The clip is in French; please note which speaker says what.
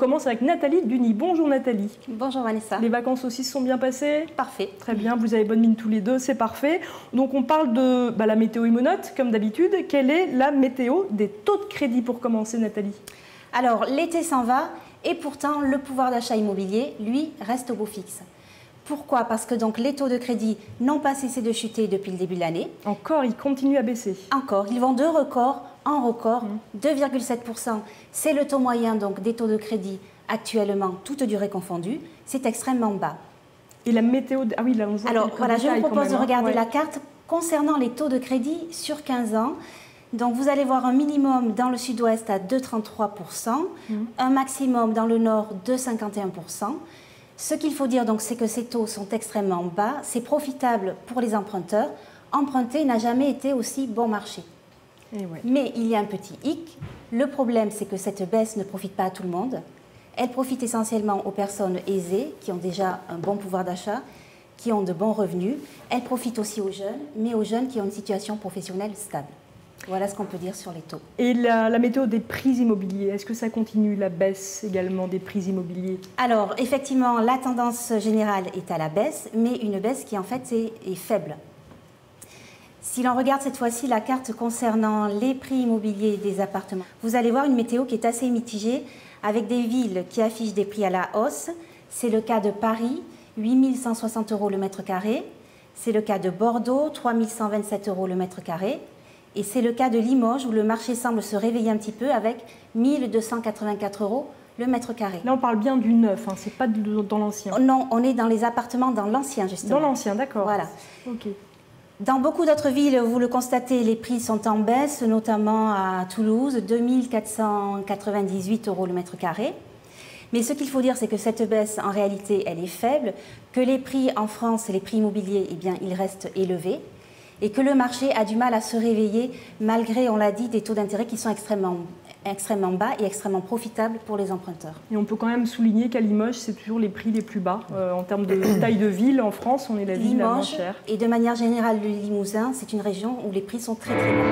Speaker 1: commence avec Nathalie Duny. Bonjour Nathalie.
Speaker 2: Bonjour Vanessa.
Speaker 1: Les vacances aussi se sont bien passées?
Speaker 2: Parfait.
Speaker 1: Très bien, vous avez bonne mine tous les deux, c'est parfait. Donc on parle de la météo Immonote, comme d'habitude. Quelle est la météo des taux de crédit pour commencer Nathalie?
Speaker 2: Alors l'été s'en va et pourtant le pouvoir d'achat immobilier, lui, reste au beau fixe. Pourquoi? Parce que donc les taux de crédit n'ont pas cessé de chuter depuis le début de l'année.
Speaker 1: Encore, ils continuent à baisser.
Speaker 2: Encore, ils vont de record en record, 2,7%. C'est le taux moyen donc des taux de crédit actuellement, toute durée confondue. C'est extrêmement bas.
Speaker 1: Et la météo... Ah oui, là on voit.
Speaker 2: Alors voilà, je vous propose de regarder la carte concernant les taux de crédit sur 15 ans. Donc vous allez voir un minimum dans le sud-ouest à 2,33%, un maximum dans le nord de 51%. Ce qu'il faut dire, donc, c'est que ces taux sont extrêmement bas. C'est profitable pour les emprunteurs. Emprunter n'a jamais été aussi bon marché. Mais il y a un petit hic. Le problème, c'est que cette baisse ne profite pas à tout le monde. Elle profite essentiellement aux personnes aisées, qui ont déjà un bon pouvoir d'achat, qui ont de bons revenus. Elle profite aussi aux jeunes, mais aux jeunes qui ont une situation professionnelle stable. Voilà ce qu'on peut dire sur les taux. Et
Speaker 1: la météo des prix immobiliers, est-ce que ça continue, la baisse également des prix immobiliers?
Speaker 2: Alors, effectivement, la tendance générale est à la baisse, mais une baisse qui en fait est faible. Si l'on regarde cette fois-ci la carte concernant les prix immobiliers des appartements, vous allez voir une météo qui est assez mitigée, avec des villes qui affichent des prix à la hausse. C'est le cas de Paris, 8 160 € le mètre carré. C'est le cas de Bordeaux, 3 127 € le mètre carré. Et c'est le cas de Limoges où le marché semble se réveiller un petit peu avec 1 284 € le mètre carré.
Speaker 1: Là, on parle bien du neuf, hein, c'est pas dans l'ancien.
Speaker 2: Non, on est dans les appartements dans l'ancien, justement.
Speaker 1: Dans l'ancien, d'accord.
Speaker 2: Voilà.
Speaker 1: Ok.
Speaker 2: Dans beaucoup d'autres villes, vous le constatez, les prix sont en baisse, notamment à Toulouse, 2 498 € le mètre carré. Mais ce qu'il faut dire, c'est que cette baisse, en réalité, elle est faible, que les prix en France, les prix immobiliers, eh bien, ils restent élevés, et que le marché a du mal à se réveiller malgré, on l'a dit, des taux d'intérêt qui sont extrêmement bas et extrêmement profitables pour les emprunteurs.
Speaker 1: Et on peut quand même souligner qu'à Limoges, c'est toujours les prix les plus bas. En termes de taille de ville, en France, on est la ville la moins chère.
Speaker 2: Et de manière générale, le Limousin, c'est une région où les prix sont très très bas.